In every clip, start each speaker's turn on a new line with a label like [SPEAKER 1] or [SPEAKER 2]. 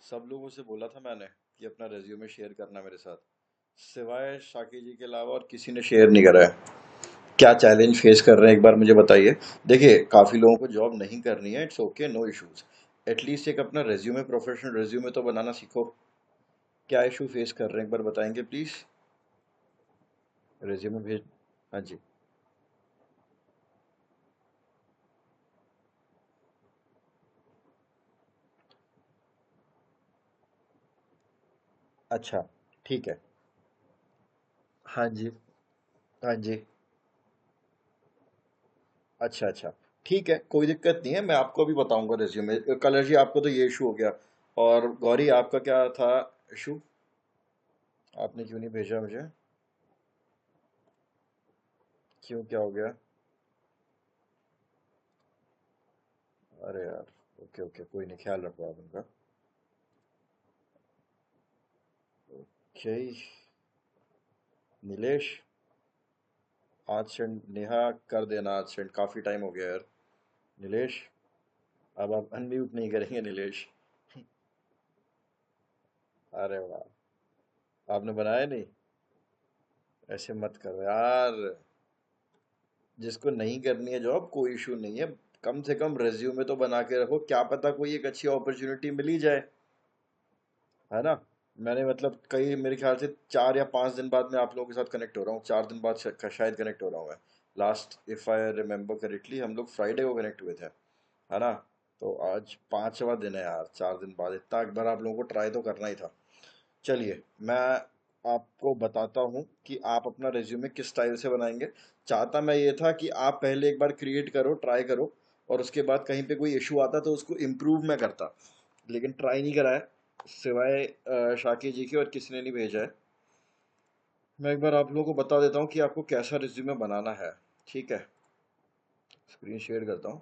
[SPEAKER 1] सब लोगों से बोला था मैंने कि अपना रेज्यूमे शेयर करना मेरे साथ, सिवाय शाकी जी के अलावा और किसी ने शेयर नहीं करा है। क्या चैलेंज फेस कर रहे हैं एक बार मुझे बताइए। देखिए, काफ़ी लोगों को जॉब नहीं करनी है, it's okay, no issues. At least एक अपना रेज्यूमे, प्रोफेशनल रेज्यूमे तो बनाना सीखो। क्या इशू फेस कर रहे हैं एक बार बताएंगे प्लीज़। रेज्यूमे भेज। हाँ जी। अच्छा, ठीक है। हाँ जी। हाँ जी। अच्छा अच्छा। ठीक है, कोई दिक्कत नहीं है, मैं आपको अभी बताऊंगा रेज्यूमे। कलर जी, आपको तो ये इशू हो गया। और गौरी, आपका क्या था इशू? आपने क्यों नहीं भेजा मुझे? क्यों, क्या हो गया? अरे यार। ओके ओके, कोई नहीं, ख्याल रखो आप उनका। ओके। नीलेश, आज सेंड, नेहा कर देना आज सेंड, काफ़ी टाइम हो गया यार। नीलेश, अब आप अनम्यूट नहीं करेंगे नीलेश? अरे वाह, आपने बनाया नहीं? ऐसे मत करो यार। जिसको नहीं करनी है जॉब, कोई इशू नहीं है। कम से कम रेज्यूमे तो बना के रखो, क्या पता कोई एक अच्छी अपॉर्चुनिटी मिल ही जाए। है ना? मैंने मतलब कई, मेरे ख्याल से 4 या 5 दिन बाद मैं आप लोगों के साथ कनेक्ट हो रहा हूँ, 4 दिन बाद शायद कनेक्ट हो रहा हूँ मैं। Last, if I remember correctly, हम लोग फ्राइडे को कनेक्ट हुए थे। है ना? तो आज 5वां दिन है यार, 4 दिन बाद। इतना एक बार आप लोगों को ट्राई तो करना ही था। चलिए, मैं आपको बताता हूँ कि आप अपना रिज्यूमे किस स्टाइल से बनाएंगे। चाहता मैं ये था कि आप पहले एक बार क्रिएट करो, ट्राई करो, और उसके बाद कहीं पे कोई इशू आता तो उसको इम्प्रूव मैं करता। लेकिन ट्राई नहीं करा है, सिवाय शाकी जी के, और किसी ने नहीं भेजा है। मैं एक बार आप लोगों को बता देता हूँ कि आपको कैसा रिज्यूमे बनाना है। ठीक है, स्क्रीन शेयर करता हूँ।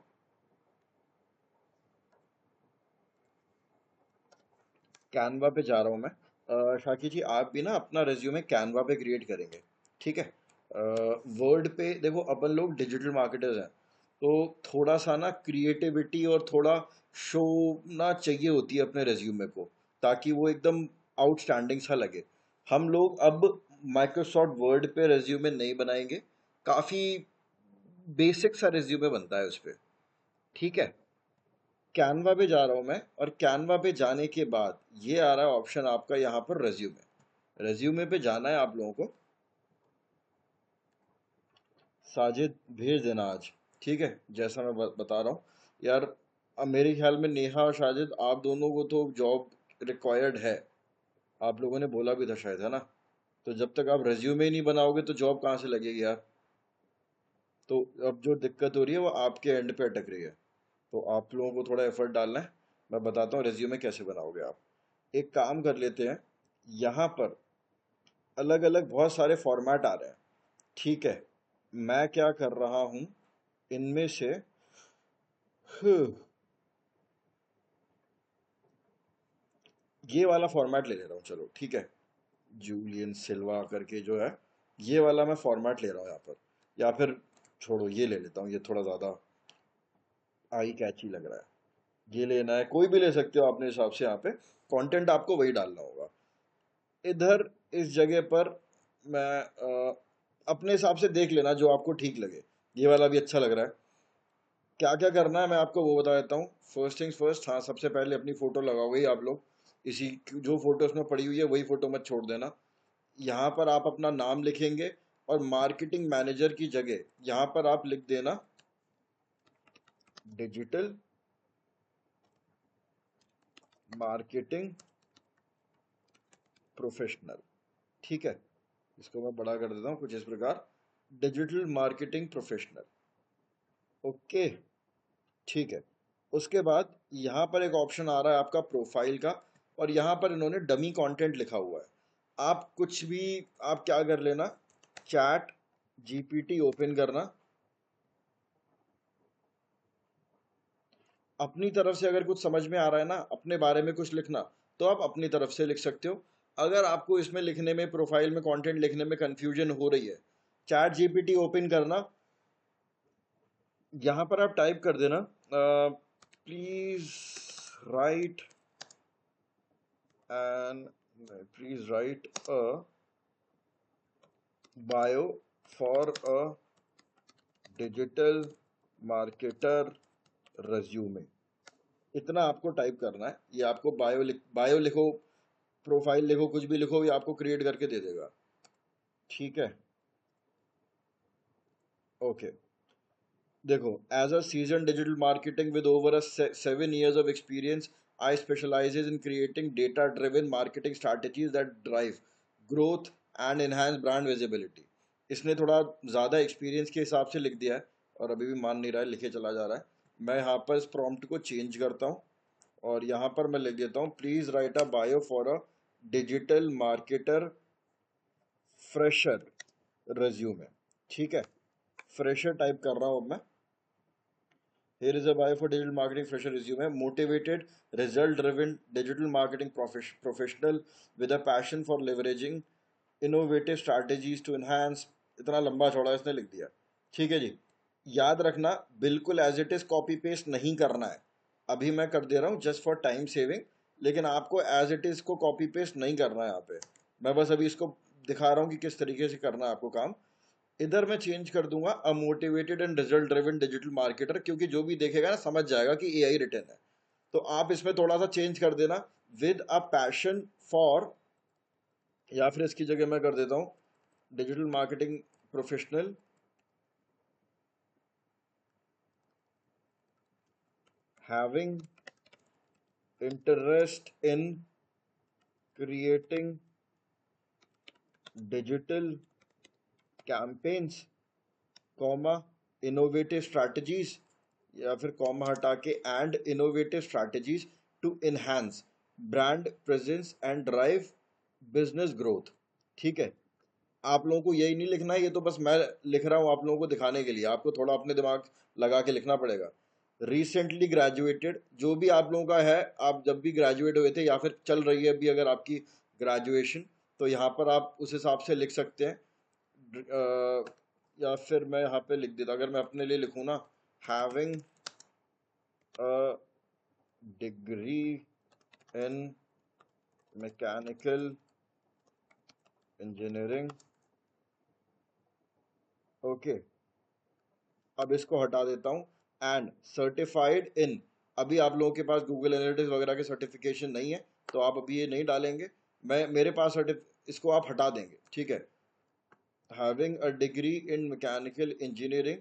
[SPEAKER 1] कैनवा पे जा रहा हूँ मैं। शाकी जी, आप भी ना अपना रिज्यूमे कैनवा पे क्रिएट करेंगे। ठीक है? वर्ड पे देखो, अपन लोग डिजिटल मार्केटर्स हैं, तो थोड़ा सा ना क्रिएटिविटी और थोड़ा शो ना चाहिए होती है अपने रिज्यूमे को, ताकि वो एकदम आउटस्टैंडिंग सा लगे। हम लोग अब माइक्रोसॉफ्ट वर्ड पे रिज्यूमे नहीं बनाएंगे। काफ़ी बेसिक सा रिज्यूमे बनता है उस पे। ठीक है? कैनवा पे जा रहा हूँ मैं, और कैनवा पे जाने के बाद ये आ रहा है ऑप्शन आपका यहाँ पर, रेज्यूमे। रेज्यूमे पे जाना है आप लोगों को। साजिद, भेज देना आज। ठीक है, जैसा मैं बता रहा हूँ यार। अब मेरे ख्याल में नेहा और साजिद, आप दोनों को तो जॉब रिक्वायर्ड है। आप लोगों ने बोला भी था शायद, है ना? तो जब तक आप रेज्यूमे ही नहीं बनाओगे तो जॉब कहाँ से लगेगी यार? तो अब जो दिक्कत हो रही है वो आपके एंड पे अटक रही है। तो आप लोगों को थोड़ा एफर्ट डालना है। मैं बताता हूँ रेज्यूमे कैसे बनाओगे आप। एक काम कर लेते हैं, यहाँ पर अलग अलग बहुत सारे फॉर्मेट आ रहे हैं। ठीक है? मैं क्या कर रहा हूँ, इनमें से ये वाला फॉर्मेट ले ले रहा हूँ। चलो ठीक है, जूलियन सिल्वा करके जो है, ये वाला मैं फॉर्मेट ले रहा हूँ यहाँ पर। या फिर छोड़ो, ये ले लेता हूँ, ये थोड़ा ज़्यादा आई कैची लग रहा है। ये लेना है, कोई भी ले सकते हो अपने हिसाब से। यहाँ पे कंटेंट आपको वही डालना होगा। इधर इस जगह पर मैं अपने हिसाब से देख लेना जो आपको ठीक लगे। ये वाला भी अच्छा लग रहा है। क्या क्या करना है मैं आपको वो बता देता हूँ। फर्स्ट थिंग्स फर्स्ट, हाँ, सबसे पहले अपनी फोटो लगाओगे ही आप लोग। इसी जो फोटो उसमें पड़ी हुई है वही फोटो मत छोड़ देना। यहाँ पर आप अपना नाम लिखेंगे, और मार्केटिंग मैनेजर की जगह यहाँ पर आप लिख देना डिजिटल मार्केटिंग प्रोफेशनल। ठीक है? इसको मैं बड़ा कर देता हूँ कुछ इस प्रकार, डिजिटल मार्केटिंग प्रोफेशनल। ओके, ठीक है। उसके बाद यहाँ पर एक ऑप्शन आ रहा है आपका प्रोफाइल का, और यहाँ पर इन्होंने डमी कंटेंट लिखा हुआ है। आप कुछ भी, आप क्या कर लेना, चैट जीपीटी ओपन करना, अपनी तरफ से अगर कुछ समझ में आ रहा है ना, अपने बारे में कुछ लिखना, तो आप अपनी तरफ से लिख सकते हो। अगर आपको इसमें लिखने में, प्रोफाइल में कंटेंट लिखने में कंफ्यूजन हो रही है, चैट जीपीटी ओपन करना, यहाँ पर आप टाइप कर देना, please right and please write a bio for a digital marketer resume. इतना आपको टाइप करना है। ये आपको बायो लिखो, प्रोफाइल लिखो, कुछ भी लिखो, ये आपको क्रिएट करके दे देगा। ठीक है, ओके। देखो, as a seasoned digital marketing with over 7 years of experience, I specializes in creating data driven marketing strategies that drive growth and enhance brand visibility. इसने थोड़ा ज़्यादा एक्सपीरियंस के हिसाब से लिख दिया है और अभी भी मान नहीं रहा है, लिखे चला जा रहा है। मैं यहाँ पर इस प्रॉम्प्ट को चेंज करता हूँ और यहाँ पर मैं लिख देता हूँ, please write a bio for a digital marketer fresher resume. ठीक है, फ्रेशर टाइप कर रहा हूँ अब मैं। Here is a bio for digital marketing fresher resume. Motivated, result-driven digital marketing professional with a passion for leveraging innovative strategies to enhance. इतना लंबा चौड़ा इसने लिख दिया। ठीक है जी, याद रखना बिल्कुल as it is copy paste नहीं करना है। अभी मैं कर दे रहा हूँ जस्ट फॉर टाइम सेविंग, लेकिन आपको एज इट इज को कॉपी पेस्ट नहीं करना है यहाँ पे। मैं बस अभी इसको दिखा रहा हूँ कि किस तरीके से करना है आपको काम। इधर मैं चेंज कर दूंगा a motivated and result driven digital marketer, क्योंकि जो भी देखेगा ना समझ जाएगा कि एआई रिटर्न है। तो आप इसमें थोड़ा सा चेंज कर देना, विद अ पैशन फॉर, या फिर इसकी जगह मैं कर देता हूं digital marketing professional having interest in creating digital campaigns, comma innovative strategies, या फिर कॉमा हटा के and innovative strategies to enhance brand presence and drive business growth. ठीक है, आप लोगों को यही नहीं लिखना है, ये तो बस मैं लिख रहा हूँ आप लोगों को दिखाने के लिए, आपको थोड़ा अपने दिमाग लगा के लिखना पड़ेगा। रिसेंटली ग्रेजुएटेड, जो भी आप लोगों का है, आप जब भी ग्रेजुएट हुए थे या फिर चल रही है अभी अगर आपकी ग्रेजुएशन, तो यहाँ पर आप उस हिसाब से लिख सकते हैं। या फिर मैं यहाँ पे लिख देता, अगर मैं अपने लिए लिखूँ ना, having a degree in mechanical engineering. Okay, अब इसको हटा देता हूँ, एंड सर्टिफाइड इन। अभी आप लोगों के पास गूगल एनालिटिक्स वगैरह के सर्टिफिकेशन नहीं है, तो आप अभी ये नहीं डालेंगे। मैं मेरे पास इसको आप हटा देंगे। ठीक है, having a degree in mechanical engineering,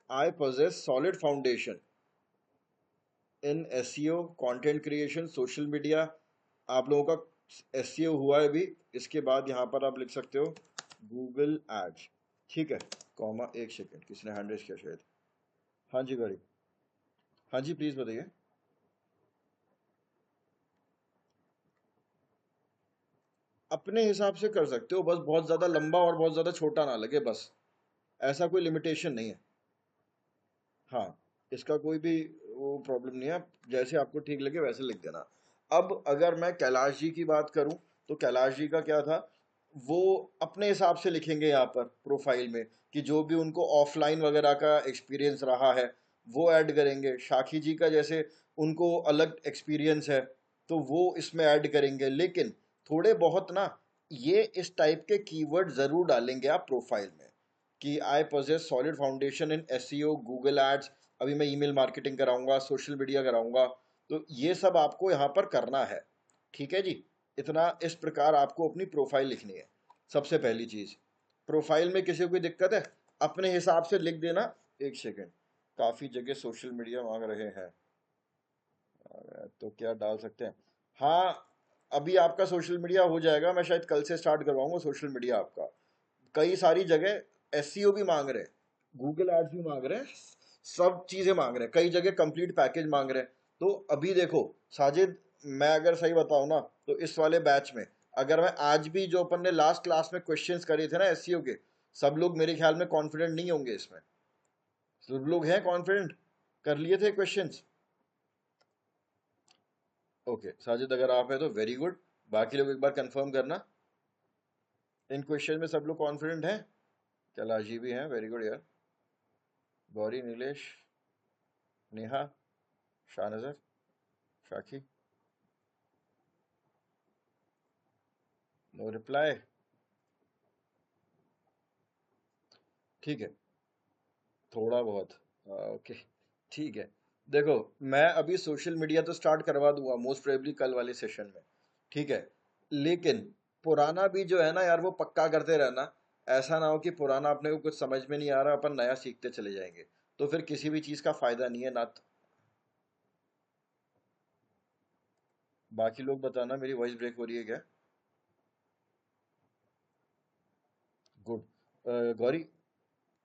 [SPEAKER 1] I possess solid foundation in SEO, content creation, social media. आप लोगों का एसईओ हुआ है अभी, इसके बाद यहाँ पर आप लिख सकते हो गूगल एड्स। ठीक है, कॉमा, एक सेकेंड, किसने हैंड रेज किया शायद। हाँ जी गरीब, हाँ जी प्लीज बताइए। अपने हिसाब से कर सकते हो, बस बहुत ज्यादा लंबा और बहुत ज्यादा छोटा ना लगे, बस। ऐसा कोई लिमिटेशन नहीं है। हाँ, इसका कोई भी वो प्रॉब्लम नहीं है, जैसे आपको ठीक लगे वैसे लिख देना। अब अगर मैं कैलाश जी की बात करूं, तो कैलाश जी का क्या था, वो अपने हिसाब से लिखेंगे यहाँ पर प्रोफाइल में, कि जो भी उनको ऑफलाइन वगैरह का एक्सपीरियंस रहा है वो ऐड करेंगे। शाखी जी का जैसे उनको अलग एक्सपीरियंस है, तो वो इसमें ऐड करेंगे। लेकिन थोड़े बहुत ना ये इस टाइप के कीवर्ड ज़रूर डालेंगे आप प्रोफाइल में, कि I possess solid foundation in SEO, Google ads, अभी मैं ईमेल मार्केटिंग कराऊंगा, सोशल मीडिया कराऊंगा, तो ये सब आपको यहाँ पर करना है। ठीक है जी, इतना इस प्रकार आपको अपनी प्रोफाइल लिखनी है। सबसे पहली चीज, प्रोफाइल में किसी को कोई दिक्कत है, अपने हिसाब से लिख देना। एक सेकेंड, काफी जगह सोशल मीडिया मांग रहे हैं, तो क्या डाल सकते हैं। हाँ, अभी आपका सोशल मीडिया हो जाएगा, मैं शायद कल से स्टार्ट करवाऊंगा सोशल मीडिया आपका। कई सारी जगह एसईओ भी मांग रहे हैं, गूगल एड्स भी मांग रहे हैं, सब चीजें मांग रहे हैं, कई जगह कंप्लीट पैकेज मांग रहे हैं। तो अभी देखो साजिद, मैं अगर सही बताऊं ना, तो इस वाले बैच में अगर मैं आज भी, जो अपन ने लास्ट क्लास में क्वेश्चंस करे थे ना एसईओ के, सब लोग मेरे ख्याल में कॉन्फिडेंट नहीं होंगे इसमें। सब लोग हैं कॉन्फिडेंट, कर लिए थे क्वेश्चंस। ओके साजिद, अगर आप है तो वेरी गुड, बाकी लोग एक बार कंफर्म करना, इन क्वेश्चन में सब लोग कॉन्फिडेंट हैं। कैलाश जी भी हैं, वेरी गुड यार। Gauri, Nilesh, Neha, Shahnazar, Shakhi, no reply. ठीक है, थोड़ा बहुत। ओके, ठीक है। देखो, मैं अभी सोशल मीडिया तो स्टार्ट करवा दूंगा मोस्ट प्रोबेबली कल वाले सेशन में, ठीक है। लेकिन पुराना भी जो है ना यार, वो पक्का करते रहना। ऐसा ना हो कि पुराना अपने को कुछ समझ में नहीं आ रहा, अपन नया सीखते चले जाएंगे, तो फिर किसी भी चीज का फायदा नहीं है ना। बाकी लोग बताना, मेरी वॉइस ब्रेक हो रही है क्या? गुड। गौरी,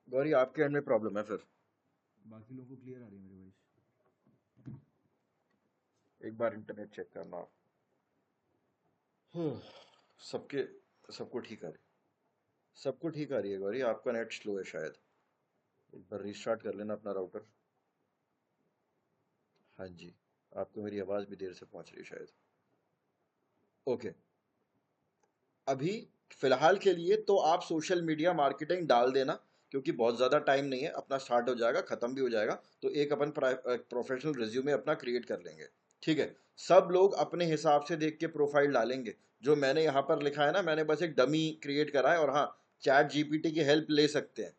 [SPEAKER 1] गौरी आपके एंड में प्रॉब्लम है फिर। बाकी लोगों को क्लियर आ रही है मेरी वॉइस? एक बार इंटरनेट चेक करना आप। सबके, सबको ठीक आ रही, सबको ठीक आ रही है गौरी, आपका नेट स्लो है शायद। एक बार रीस्टार्ट कर लेना अपना राउटर। हाँ जी, आपको मेरी आवाज़ भी देर से पहुंच रही है शायद। ओके, अभी फिलहाल के लिए तो आप सोशल मीडिया मार्केटिंग डाल देना, क्योंकि बहुत ज़्यादा टाइम नहीं है, अपना स्टार्ट हो जाएगा, ख़त्म भी हो जाएगा। तो एक अपन प्रोफेशनल रिज्यूमे अपना क्रिएट कर लेंगे, ठीक है। सब लोग अपने हिसाब से देख के प्रोफाइल डालेंगे। जो मैंने यहाँ पर लिखा है ना, मैंने बस एक डमी क्रिएट करा है। और हाँ, चैट जीपीटी की हेल्प ले सकते हैं,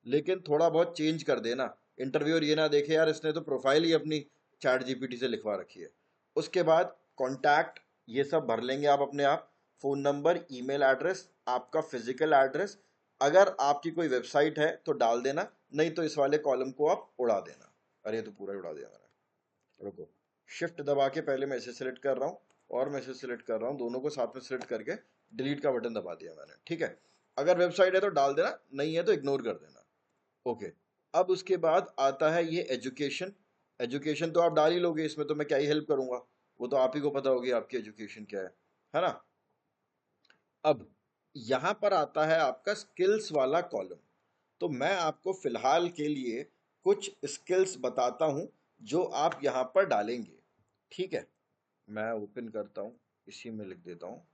[SPEAKER 1] लेकिन थोड़ा बहुत चेंज कर देना। इंटरव्यूअर ये ना देखे यार इसने तो प्रोफाइल ही अपनी चैट जीपीटी से लिखवा रखी है। उसके बाद कॉन्टैक्ट ये सब भर लेंगे आप अपने आप। फ़ोन नंबर, ईमेल एड्रेस, आपका फिजिकल एड्रेस। अगर आपकी कोई वेबसाइट है तो डाल देना, नहीं तो इस वाले कॉलम को आप उड़ा देना। अरे ये तो पूरा ही उड़ा दिया मैंने। रुको, शिफ्ट दबा के पहले मैं इसे सिलेक्ट कर रहा हूँ और मैं इसे सिलेक्ट कर रहा हूँ, दोनों को साथ में सिलेक्ट करके डिलीट का बटन दबा दिया मैंने, ठीक है। अगर वेबसाइट है तो डाल देना, नहीं है तो इग्नोर कर देना। ओके, अब उसके बाद आता है ये एजुकेशन। एजुकेशन तो आप डाल ही लोगे, इसमें तो मैं क्या ही हेल्प करूंगा, वो तो आप ही को पता होगी आपकी एजुकेशन क्या है ना। अब यहाँ पर आता है आपका स्किल्स वाला कॉलम। तो मैं आपको फिलहाल के लिए कुछ स्किल्स बताता हूँ जो आप यहाँ पर डालेंगे, ठीक है। मैं ओपन करता हूँ, इसी में लिख देता हूँ।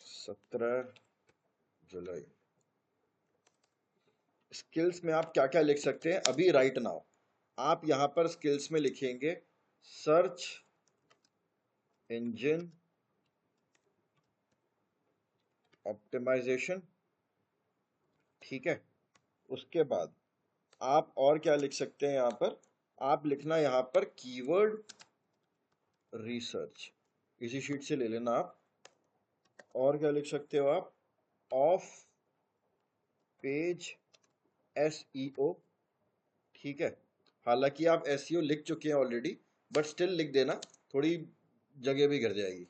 [SPEAKER 1] सत्रह जुलाई। स्किल्स में आप क्या क्या लिख सकते हैं अभी राइट नाउ? आप यहां पर स्किल्स में लिखेंगे सर्च इंजन ऑप्टिमाइजेशन, ठीक है। उसके बाद आप और क्या लिख सकते हैं? यहां पर आप लिखना यहां पर कीवर्ड रिसर्च, इसी शीट से ले लेना आप। और क्या लिख सकते हो आप? ऑफ पेज एसईओ, ठीक है। हालांकि आप एसईओ लिख चुके हैं ऑलरेडी, बट स्टिल लिख देना, थोड़ी जगह भी गिर जाएगी।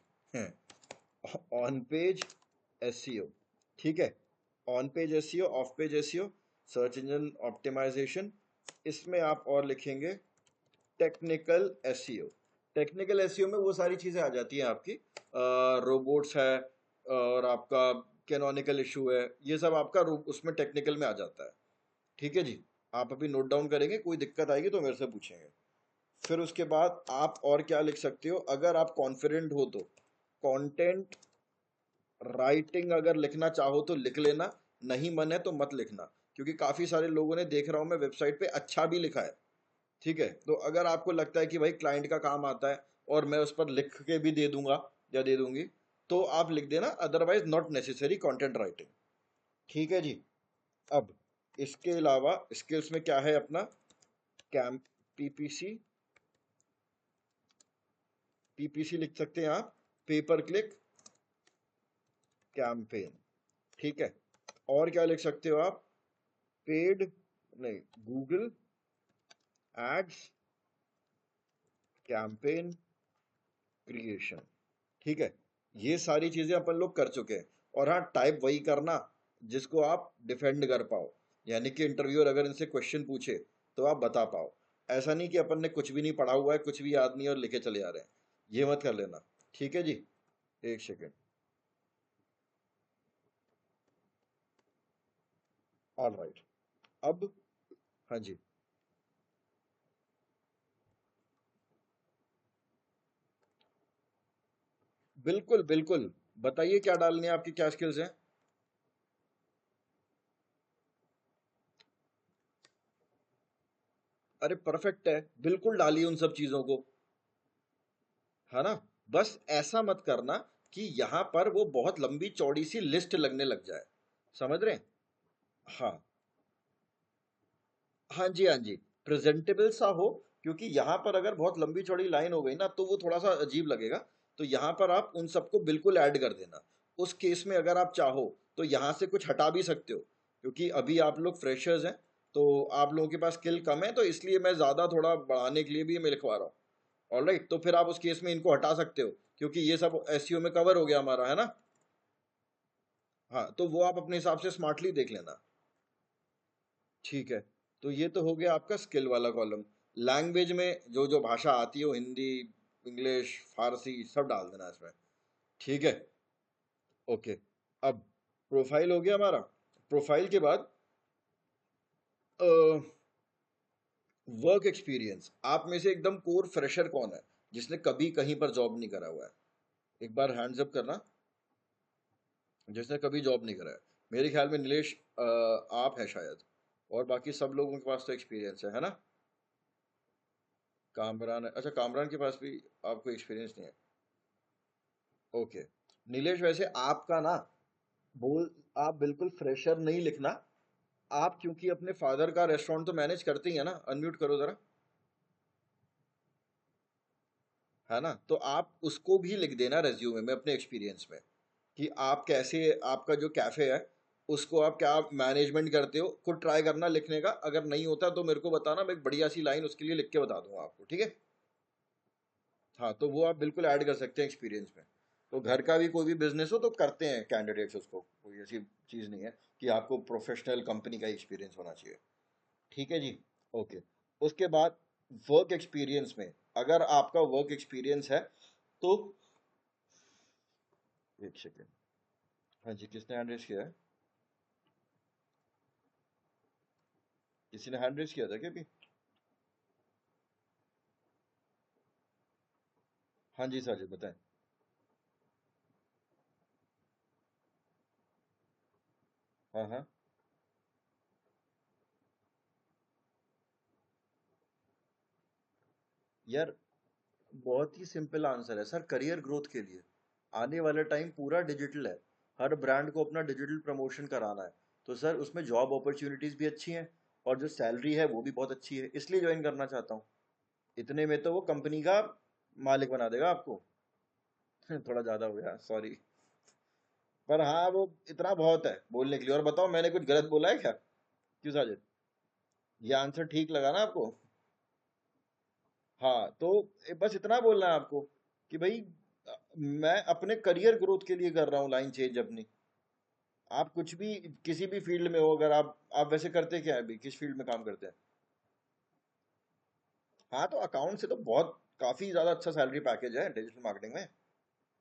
[SPEAKER 1] ऑन पेज एसईओ, ठीक है। On page SEO, off page SEO, search engine optimization. इसमें आप और लिखेंगे टेक्निकल एसईओ। टेक्निकल एसईओ में वो सारी चीज़ें आ जाती हैं आपकी, रोबोट्स है और आपका कैनोनिकल इशू है, ये सब आपका उसमें टेक्निकल में आ जाता है, ठीक है जी। आप अभी नोट डाउन करेंगे, कोई दिक्कत आएगी तो मेरे से पूछेंगे। फिर उसके बाद आप और क्या लिख सकते हो, अगर आप कॉन्फिडेंट हो तो कंटेंट राइटिंग अगर लिखना चाहो तो लिख लेना, नहीं मन है तो मत लिखना। क्योंकि काफ़ी सारे लोगों ने, देख रहा हूँ मैं वेबसाइट पे, अच्छा भी लिखा है, ठीक है। तो अगर आपको लगता है कि भाई क्लाइंट का काम आता है और मैं उस पर लिख के भी दे दूंगा या दे दूंगी, तो आप लिख देना otherwise not necessary content writing, ठीक है जी। अब इसके अलावा स्किल्स में क्या है अपना? कैम पीपीसी, पीपीसी लिख सकते हैं आप, पेपर क्लिक कैंपेन, ठीक है। और क्या लिख सकते हो आप? पेड, नहीं, गूगल एड्स कैंपेन क्रिएशन, ठीक है। ये सारी चीजें अपन लोग कर चुके हैं। और हाँ, टाइप वही करना जिसको आप डिफेंड कर पाओ, यानी कि इंटरव्यूअर अगर इनसे क्वेश्चन पूछे तो आप बता पाओ। ऐसा नहीं कि अपन ने कुछ भी नहीं पढ़ा हुआ है, कुछ भी याद नहीं है और लिखे चले आ रहे हैं, ये मत कर लेना, ठीक है जी। एक सेकेंड। ऑल राइट, अब, हाँ जी, बिल्कुल बिल्कुल। बताइए क्या डालनी है, आपकी क्या स्किल्स हैं? अरे परफेक्ट है, बिल्कुल डालिए उन सब चीजों को, है ना। बस ऐसा मत करना कि यहाँ पर वो बहुत लंबी चौड़ी सी लिस्ट लगने लग जाए, समझ रहे हैं। हाँ, हाँ जी, हाँ जी, प्रेजेंटेबल सा हो, क्योंकि यहाँ पर अगर बहुत लंबी चौड़ी लाइन हो गई ना तो वो थोड़ा सा अजीब लगेगा। तो यहाँ पर आप उन सबको बिल्कुल ऐड कर देना। उस केस में अगर आप चाहो तो यहाँ से कुछ हटा भी सकते हो, क्योंकि अभी आप लोग फ्रेशर्स हैं, तो आप लोगों के पास स्किल कम है, तो इसलिए मैं ज़्यादा थोड़ा बढ़ाने के लिए भी मैं लिखवा रहा हूँ। ऑलराइट, तो फिर आप उस केस में इनको हटा सकते हो, क्योंकि ये सब एसईओ में कवर हो गया हमारा, है ना। हाँ, तो वो आप अपने हिसाब से स्मार्टली देख लेना। ठीक है, तो ये तो हो गया आपका स्किल वाला कॉलम। लैंग्वेज में जो जो भाषा आती है वो हिंदी, इंग्लिश, फारसी सब डाल देना इसमें। ठीक है, ओके। अब प्रोफाइल हो गया हमारा। प्रोफाइल के बाद वर्क एक्सपीरियंस। आप में से एकदम कोर फ्रेशर कौन है जिसने कभी कहीं पर जॉब नहीं करा हुआ है? एक बार हैंड्स अप करना, जिसने कभी जॉब नहीं करा है। मेरे ख्याल में नीलेश आप है शायद, और बाकी सब लोगों के पास तो एक्सपीरियंस है ना। कामरान है, अच्छा कामरान के पास भी आपको एक्सपीरियंस नहीं है। ओके, नीलेश वैसे आपका ना, बोल, आप बिल्कुल फ्रेशर नहीं लिखना। आप क्योंकि अपने फादर का रेस्टोरेंट तो मैनेज करते ही है ना, अनम्यूट करो जरा, है ना। तो आप उसको भी लिख देना रेज्यूमे में अपने एक्सपीरियंस में, कि आप कैसे, आपका जो कैफे है उसको आप क्या मैनेजमेंट करते हो। खुद ट्राई करना लिखने का, अगर नहीं होता तो मेरे को बताना, मैं एक बढ़िया सी लाइन उसके लिए लिख के बता दूंगा आपको, ठीक है। हाँ, तो वो आप बिल्कुल ऐड कर सकते हैं एक्सपीरियंस में। तो घर का भी कोई भी बिजनेस हो तो करते हैं कैंडिडेट्स उसको, कोई ऐसी चीज़ नहीं है कि आपको प्रोफेशनल कंपनी का एक्सपीरियंस होना चाहिए। ठीक है जी, ओके। उसके बाद वर्क एक्सपीरियंस में, अगर आपका वर्क एक्सपीरियंस है तो, एक सेकेंड, हाँ जी, किसने हैंड रेस किया है? किसी ने हैंड रेस किया था क्या अभी? हाँ जी साजिद, बताएं। हाँ हाँ, यार बहुत ही सिंपल आंसर है सर, करियर ग्रोथ के लिए। आने वाला टाइम पूरा डिजिटल है, हर ब्रांड को अपना डिजिटल प्रमोशन कराना है। तो सर उसमें जॉब अपॉर्चुनिटीज भी अच्छी हैं, और जो सैलरी है वो भी बहुत अच्छी है, इसलिए ज्वाइन करना चाहता हूँ। इतने में तो वो कंपनी का मालिक बना देगा आपको। थोड़ा ज्यादा हो गया, सॉरी। पर हाँ, वो इतना बहुत है बोलने के लिए। और बताओ, मैंने कुछ गलत बोला है क्या? क्यों साजिद, ये आंसर ठीक लगा ना आपको? हाँ, तो बस इतना बोलना है आपको कि भाई, मैं अपने करियर ग्रोथ के लिए कर रहा हूँ लाइन चेंज अपनी। आप कुछ भी, किसी भी फील्ड में हो, अगर आप वैसे करते क्या है अभी, किस फील्ड में काम करते हैं? हाँ, तो अकाउंट से तो बहुत काफी ज्यादा अच्छा सैलरी पैकेज है डिजिटल मार्केटिंग में।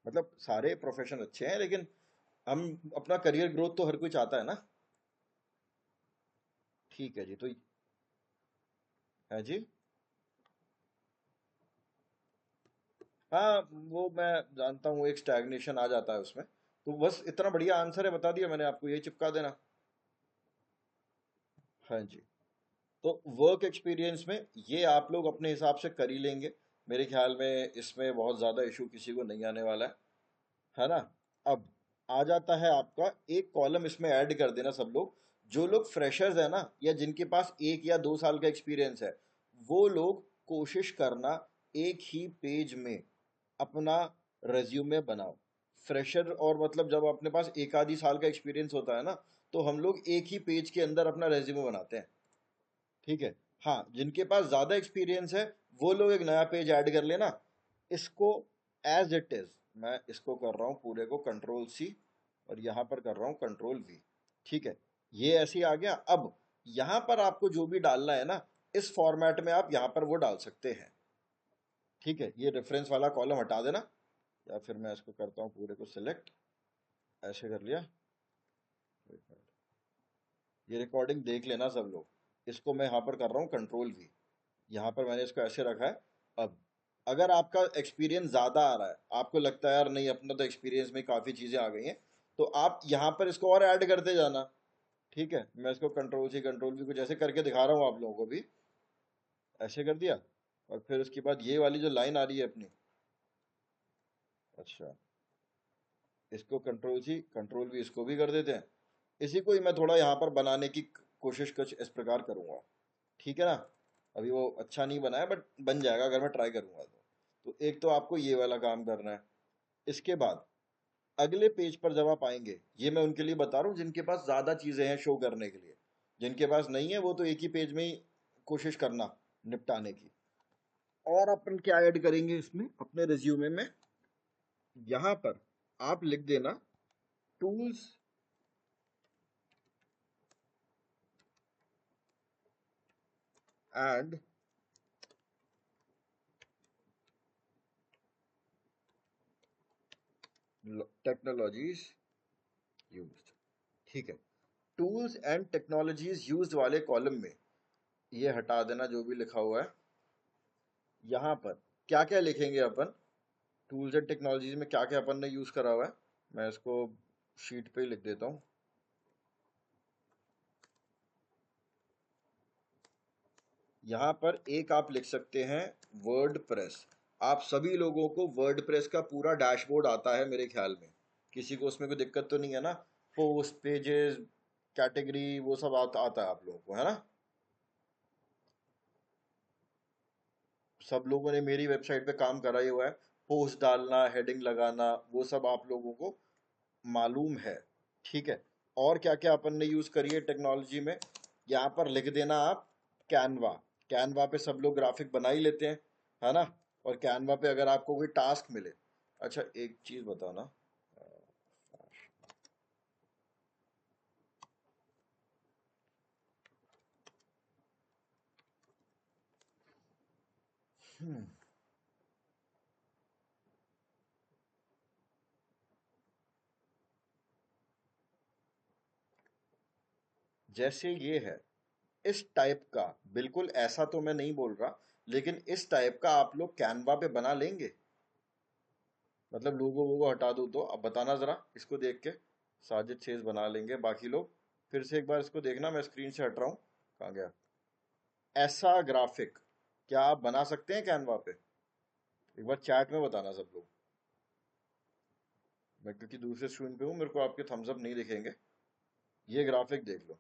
[SPEAKER 1] मतलब सारे प्रोफेशन अच्छे हैं, लेकिन हम, अपना करियर ग्रोथ तो हर कोई चाहता है ना। ठीक है जी, तो है जी। हाँ, वो मैं जानता हूँ, एक स्टैग्नेशन आ जाता है उसमें। तो बस इतना बढ़िया आंसर है, बता दिया मैंने आपको, ये चिपका देना। हाँ जी, तो वर्क एक्सपीरियंस में ये आप लोग अपने हिसाब से कर ही लेंगे। मेरे ख्याल में इसमें बहुत ज़्यादा इशू किसी को नहीं आने वाला है ना। अब आ जाता है आपका एक कॉलम, इसमें ऐड कर देना सब लोग, जो लोग फ्रेशर्स है ना, या जिनके पास 1 या 2 साल का एक्सपीरियंस है, वो लोग कोशिश करना एक ही पेज में अपना रेज्यूमे बनाओ। फ्रेशर, और मतलब जब अपने पास एक आधी साल का एक्सपीरियंस होता है ना, तो हम लोग एक ही पेज के अंदर अपना रेज्यूमे बनाते हैं। ठीक है। हाँ, जिनके पास ज्यादा एक्सपीरियंस है वो लोग एक नया पेज ऐड कर लेना। इसको एज इट इज, मैं इसको कर रहा हूँ पूरे को कंट्रोल सी, और यहाँ पर कर रहा हूँ कंट्रोल वी। ठीक है, ये ऐसे ही आ गया। अब यहाँ पर आपको जो भी डालना है ना, इस फॉर्मेट में आप यहाँ पर वो डाल सकते हैं। ठीक है, ये रेफरेंस वाला कॉलम हटा देना, या फिर मैं इसको करता हूँ पूरे को सिलेक्ट, ऐसे कर लिया। ये रिकॉर्डिंग देख लेना सब लोग, इसको मैं यहाँ पर कर रहा हूँ कंट्रोल वी। यहाँ पर मैंने इसको ऐसे रखा है। अब अगर आपका एक्सपीरियंस ज़्यादा आ रहा है, आपको लगता है यार नहीं अपना तो एक्सपीरियंस में काफ़ी चीज़ें आ गई हैं, तो आप यहाँ पर इसको और ऐड करते जाना। ठीक है, मैं इसको कंट्रोल सी कंट्रोल भी कुछ ऐसे करके दिखा रहा हूँ आप लोगों को भी। ऐसे कर दिया, और फिर उसके बाद ये वाली जो लाइन आ रही है अपनी, अच्छा, इसको कंट्रोल सी कंट्रोल भी इसको भी कर देते हैं। इसी को ही मैं थोड़ा यहाँ पर बनाने की कोशिश कुछ इस प्रकार करूँगा, ठीक है ना। अभी वो अच्छा नहीं बना है बट बन जाएगा अगर मैं ट्राई करूँगा तो एक तो आपको ये वाला काम करना है। इसके बाद अगले पेज पर जब आप आएंगे, ये मैं उनके लिए बता रहा हूँ जिनके पास ज़्यादा चीज़ें हैं शो करने के लिए। जिनके पास नहीं है वो तो एक ही पेज में ही कोशिश करना निपटाने की। और अपन क्या ऐड करेंगे इसमें अपने रिज्यूमे में, यहाँ पर आप लिख देना टूल्स एंड टेक्नोलॉजीज यूज्ड, ठीक है। टूल्स एंड टेक्नोलॉजीज यूज्ड वाले कॉलम में ये हटा देना जो भी लिखा हुआ है। यहाँ पर क्या क्या लिखेंगे अपन, टूल्स एंड टेक्नोलॉजीज में क्या क्या अपन ने यूज करा हुआ है, मैं इसको शीट पे ही लिख देता हूँ। यहाँ पर एक आप लिख सकते हैं वर्ड प्रेस। आप सभी लोगों को वर्ड प्रेस का पूरा डैशबोर्ड आता है मेरे ख्याल में, किसी को उसमें कोई दिक्कत तो नहीं है ना। पोस्ट, पेजेस, कैटेगरी, वो सब आता है आप लोगों को, है ना। सब लोगों ने मेरी वेबसाइट पे काम करा ही हुआ है। पोस्ट डालना, हेडिंग लगाना, वो सब आप लोगों को मालूम है, ठीक है। और क्या क्या अपन ने यूज करी है टेक्नोलॉजी में, यहाँ पर लिख देना आप कैनवा। कैनवा पे सब लोग ग्राफिक बना ही लेते हैं, है ना। और कैनवा पे अगर आपको कोई टास्क मिले, अच्छा एक चीज बताना, जैसे ये है इस टाइप का, बिल्कुल ऐसा तो मैं नहीं बोल रहा, लेकिन इस टाइप का आप लोग कैनवा पे बना लेंगे। मतलब लोगो वोगो हटा दो तो अब बताना जरा इसको देख के। साजिद शेष बना लेंगे, बाकी लोग फिर से एक बार इसको देखना, मैं स्क्रीन से हट रहा हूँ, कहाँ गया। ऐसा ग्राफिक क्या आप बना सकते हैं कैनवा पे? एक बार चैट में बताना सब लोग। मैं क्योंकि दूसरे स्क्रीन पे हूँ, मेरे को आपके थम्स अप नहीं दिखेंगे। ये ग्राफिक देख लो।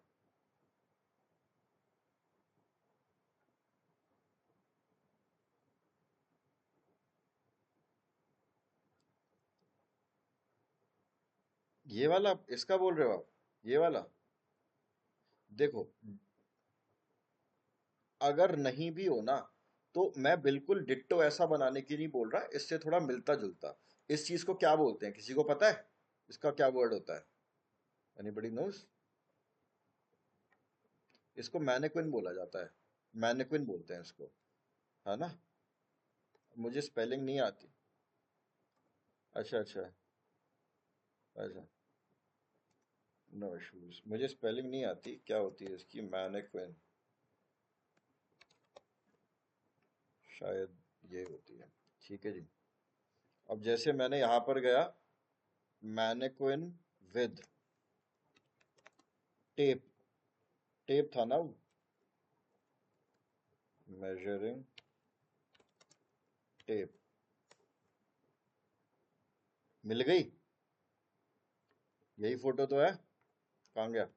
[SPEAKER 1] ये वाला इसका बोल रहे हो आप? ये वाला देखो, अगर नहीं भी हो ना, तो मैं बिल्कुल डिट्टो ऐसा बनाने की नहीं बोल रहा, इससे थोड़ा मिलता जुलता। इस चीज को क्या बोलते हैं, किसी को पता है इसका क्या वर्ड होता है? Anybody knows? इसको मैनेक्विन बोला जाता है, मैनेक्विन बोलते हैं इसको, है ना। मुझे स्पेलिंग नहीं आती। अच्छा अच्छा। अच्छा, नो इश्यूज, मुझे स्पेलिंग नहीं आती क्या होती है इसकी, मैनेक्विन, शायद ये होती है, ठीक है जी। अब जैसे मैंने यहाँ पर गया, मैनेक्विन विद टेप, टेप था ना, मेजरिंग टेप, मिल गई। यही फोटो तो है, कहाँ गया,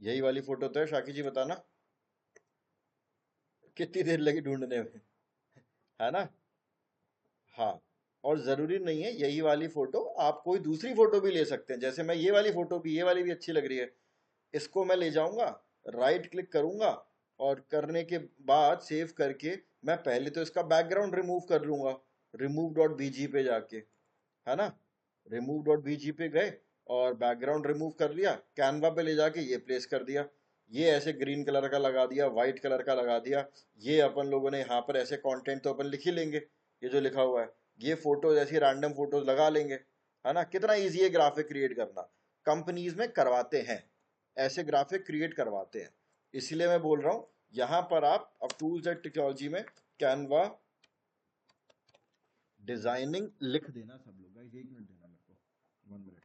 [SPEAKER 1] यही वाली फोटो तो है, शाकी जी बताना कितनी देर लगी ढूंढने में, है ना। हाँ, और जरूरी नहीं है यही वाली फोटो, आप कोई दूसरी फोटो भी ले सकते हैं। जैसे मैं ये वाली फोटो भी, ये वाली भी अच्छी लग रही है, इसको मैं ले जाऊंगा, राइट क्लिक करूंगा, और करने के बाद सेव करके मैं पहले तो इसका बैकग्राउंड रिमूव कर लूंगा, रिमूव डॉट बीजी पे जाके, है ना। रिमूव डॉट बीजी पे गए और बैकग्राउंड रिमूव कर लिया, कैनवा पे ले जाके ये प्लेस कर दिया। ये ऐसे ग्रीन कलर का लगा दिया, वाइट कलर का लगा दिया। ये अपन लोगों ने यहाँ पर ऐसे कंटेंट तो अपन लिख ही लेंगे, ये जो लिखा हुआ है। ये फोटोज ऐसी रैंडम फोटोज लगा लेंगे, है ना। कितना इजी है ग्राफिक क्रिएट करना, कंपनीज में करवाते हैं, ऐसे ग्राफिक क्रिएट करवाते हैं। इसलिए मैं बोल रहा हूँ यहाँ पर आप अब टूल्स एंड टेक्नोलॉजी में कैनवा डिजाइनिंग लिख देना सब लोग। गाइस एक मिनट देना मेरे को, 1 मिनट।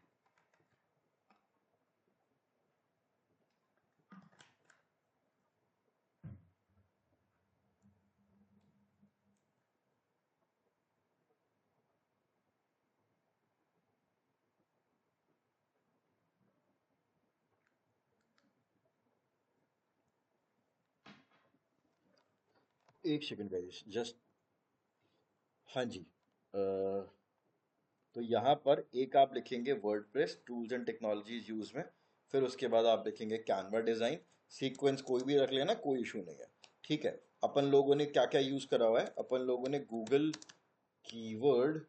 [SPEAKER 1] एक सेकंड गाइस, जस्ट। हाँ जी। तो यहाँ पर एक आप लिखेंगे WordPress tools and technologies use में, फिर उसके बाद आप लिखेंगे कैनवा डिजाइन। सीक्वेंस कोई भी रख लेना, कोई इशू नहीं है। ठीक है। अपन लोगों ने क्या क्या यूज करा हुआ है, अपन लोगों ने गूगल कीवर्ड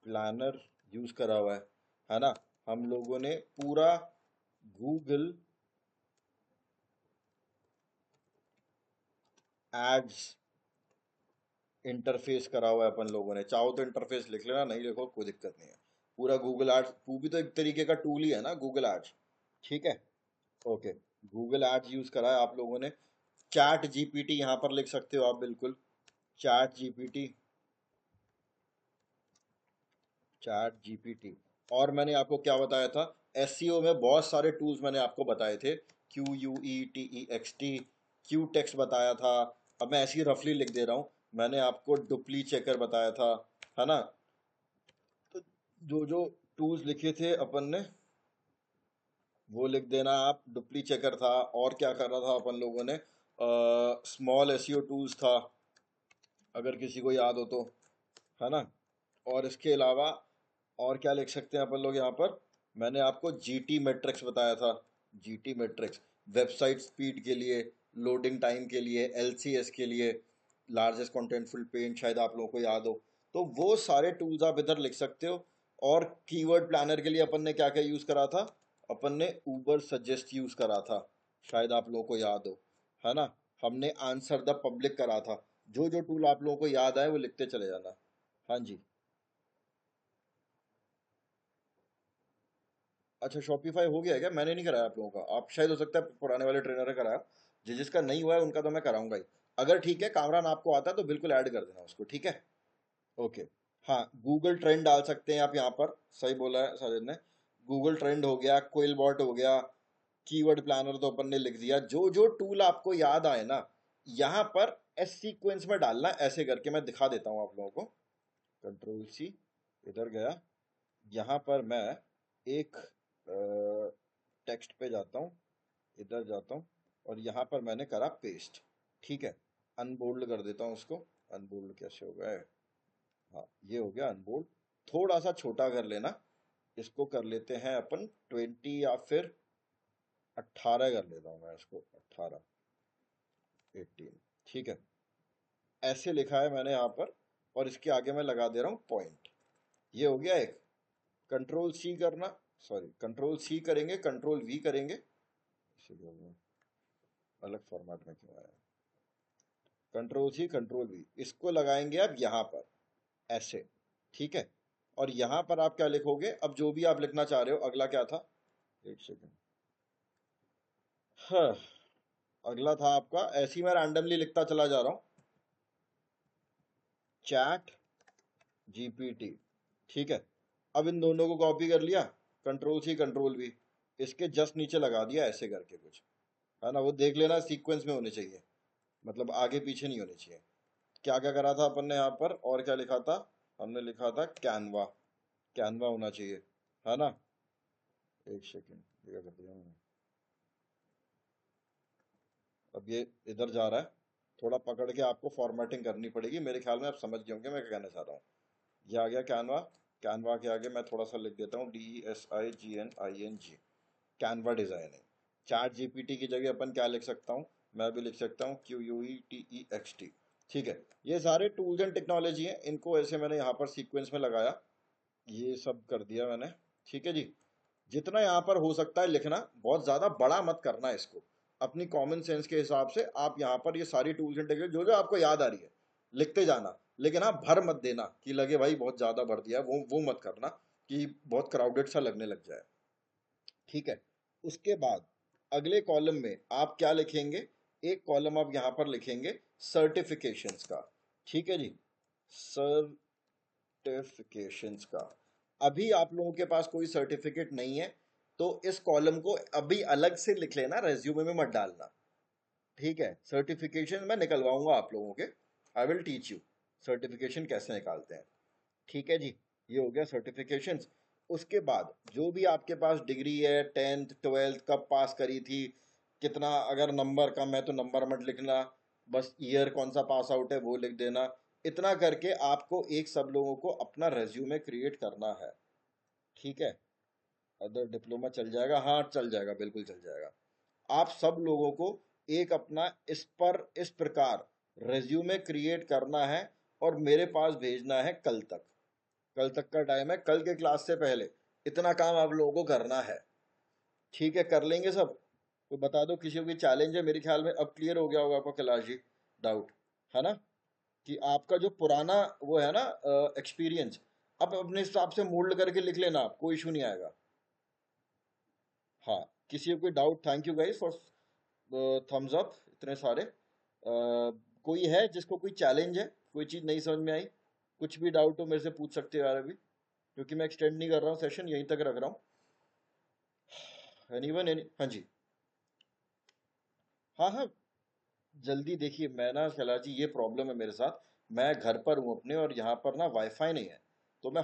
[SPEAKER 1] प्लानर यूज करा हुआ है ना। हम लोगों ने पूरा गूगल एड्स इंटरफेस करा हुआ है अपन लोगों ने। चाहो तो इंटरफेस लिख लेना, नहीं लिखो कोई दिक्कत नहीं है। पूरा गूगल एड्स, वो भी तो एक तरीके का टूल ही है ना गूगल एड्स। ठीक है। ओके। गूगल एड्स यूज करा है आप लोगों ने। चैट जीपीटी यहाँ पर लिख सकते हो आप, बिल्कुल। Chat GPT, chat GPT. और मैंने आपको क्या बताया था, एसईओ में बहुत सारे टूल्स मैंने आपको बताए थे। QUETEXT, क्यू टेक्स्ट बताया था। अब मैं ऐसे ही रफली लिख दे रहा हूँ। मैंने आपको डुप्ली चेकर बताया था, है ना। तो जो जो टूल्स लिखे थे अपन ने, वो लिख देना आप। डुप्ली चेकर था, और क्या कर रहा था अपन लोगों ने, स्मॉल एसईओ टूल्स था, अगर किसी को याद हो तो, है ना। और इसके अलावा और क्या लिख सकते हैं अपन लोग यहाँ पर, मैंने आपको जीटी मैट्रिक्स बताया था। जीटी मैट्रिक्स वेबसाइट स्पीड के लिए, लोडिंग टाइम के लिए, एलसीएस के लिए, लार्जेस्ट कंटेंटफुल पेज, शायद आप लोगों को याद हो। तो वो सारे टूल्स आप इधर लिख सकते हो। और कीवर्ड प्लानर के लिए अपन ने क्या क्या यूज करा था, अपन ने ऊबर सजेस्ट यूज करा था, शायद आप लोगों को याद हो, है ना। हमने आंसर द पब्लिक करा था। जो जो टूल आप लोगों को याद आए वो लिखते चले जाना। हाँ जी। अच्छा, शॉपिफाई हो गया है क्या? मैंने नहीं कराया आप लोगों का। आप शायद, हो सकता है पुराने वाले ट्रेनर ने कराया। जिसका नहीं हुआ है उनका तो मैं कराऊंगा ही। अगर ठीक है, कामरान आपको आता है तो बिल्कुल ऐड कर देना उसको, ठीक है। ओके। हाँ, गूगल ट्रेंड डाल सकते हैं आप यहाँ पर, सही बोला है साजिद ने। गूगल ट्रेंड हो गया, क्विल बॉट हो गया, कीवर्ड प्लानर तो अपन ने लिख दिया। जो जो टूल आपको याद आए ना, यहाँ पर एस सीक्वेंस में डालना। ऐसे करके मैं दिखा देता हूँ आप लोगों को। कंट्रोल सी, इधर गया। यहाँ पर मैं एक टेक्स्ट पे जाता हूँ, इधर जाता हूँ, और यहाँ पर मैंने करा पेस्ट। ठीक है। अनबोल्ड कर देता हूँ उसको। अनबोल्ड कैसे होगा है? हाँ, ये हो गया अनबोल्ड। थोड़ा सा छोटा कर लेना। इसको कर लेते हैं अपन 20, या फिर 18 कर लेता हूँ मैं इसको, 18, 18। ठीक है। ऐसे लिखा है मैंने यहाँ पर, और इसके आगे मैं लगा दे रहा हूँ पॉइंट। ये हो गया एक। कंट्रोल सी करना, सॉरी, कंट्रोल सी करेंगे, कंट्रोल वी करेंगे। इसीलिए अलग फॉर्मेट में क्यों आया? कंट्रोल सी कंट्रोल वी, इसको लगाएंगे अब यहाँ पर, ऐसे। ठीक है। और यहाँ पर आप क्या लिखोगे, अब जो भी आप लिखना चाह रहे हो। अगला क्या था, एक सेकेंड। हाँ, अगला था आपका, ऐसे ही मैं रैंडमली लिखता चला जा रहा हूँ, चैट जीपीटी। ठीक है। अब इन दोनों को कॉपी कर लिया, कंट्रोल सी कंट्रोल वी, इसके जस्ट नीचे लगा दिया ऐसे करके कुछ, है ना। वो देख लेना, सीक्वेंस में होने चाहिए, मतलब आगे पीछे नहीं होने चाहिए। क्या क्या करा था अपन ने यहाँ पर, और क्या लिखा था, हमने लिखा था कैनवा। कैनवा होना चाहिए, है ना। एक सेकेंड, ये क्या कर दिया मैंने। अब ये इधर जा रहा है। थोड़ा पकड़ के आपको फॉर्मेटिंग करनी पड़ेगी। मेरे ख्याल में आप समझ गए होंगे मैं क्या कहना चाह रहा हूँ। ये आ गया कैनवा। कैनवा के आगे मैं थोड़ा सा लिख देता हूँ, DESIGNING, Canva designing. Chat GPT की जगह अपन क्या लिख सकता हूँ, मैं भी लिख सकता हूँ QUETEXT। ठीक है। ये सारे टूल्स एंड टेक्नोलॉजी हैं, इनको ऐसे मैंने यहाँ पर सीक्वेंस में लगाया। ये सब कर दिया मैंने। ठीक है जी। जितना यहाँ पर हो सकता है लिखना, बहुत ज्यादा बड़ा मत करना इसको। अपनी कॉमन सेंस के हिसाब से आप यहाँ पर ये सारी टूल्स एंड टेक्नोलॉजी जो जो आपको याद आ रही है लिखते जाना। लेकिन आप भर मत देना कि लगे भाई बहुत ज्यादा भर दिया, वो मत करना कि बहुत क्राउडेड सा लगने लग जाए। ठीक है। उसके बाद अगले कॉलम में आप क्या लिखेंगे, एक कॉलम आप यहाँ पर लिखेंगे सर्टिफिकेशंस का। ठीक है जी। सर्टिफिकेशंस का। अभी आप लोगों के पास कोई सर्टिफिकेट नहीं है, तो इस कॉलम को अभी अलग से लिख लेना, रेज्यूमे में मत डालना। ठीक है। सर्टिफिकेशन मैं निकलवाऊंगा आप लोगों के। I will teach you certification कैसे निकालते हैं। ठीक है जी। ये हो गया सर्टिफिकेशंस। उसके बाद जो भी आपके पास डिग्री है, 10th 12th कब पास करी थी, कितना, अगर नंबर कम है तो नंबर मत लिखना, बस ईयर कौन सा पास आउट है वो लिख देना। इतना करके आपको एक सब लोगों को अपना रेज्यूमे क्रिएट करना है। ठीक है। अदर डिप्लोमा चल जाएगा, हाँ चल जाएगा, बिल्कुल चल जाएगा। आप सब लोगों को एक अपना इस प्रकार रेज्यूमे क्रिएट करना है और मेरे पास भेजना है कल तक। कल तक का टाइम है, कल के क्लास से पहले इतना काम आप लोगों को करना है। ठीक है, कर लेंगे सब। तो बता दो किसी को भी चैलेंज है, मेरे ख्याल में अब क्लियर हो गया होगा आपको कैलाश जी, डाउट, है ना? कि आपका जो पुराना वो है ना एक्सपीरियंस, अब अपने हिसाब से मोल्ड करके लिख लेना आप, कोई इशू नहीं आएगा। हाँ, किसी को कोई doubt? Thank you guys for thumbs up इतने सारे। कोई है जिसको कोई चैलेंज है, कोई चीज़ नहीं समझ में आई? कुछ भी डाउट हो मेरे से पूछ सकते हो यार अभी, क्योंकि मैं एक्सटेंड नहीं कर रहा हूँ, सेशन यहीं तक रख रहा हूँ। Anyone any? हाँ जी। हाँ हाँ, जल्दी देखिए, मैं ना कैलाश जी, ये प्रॉब्लम है मेरे साथ। मैं घर पर हूँ अपने, और यहाँ पर ना वाईफाई नहीं है, तो मैं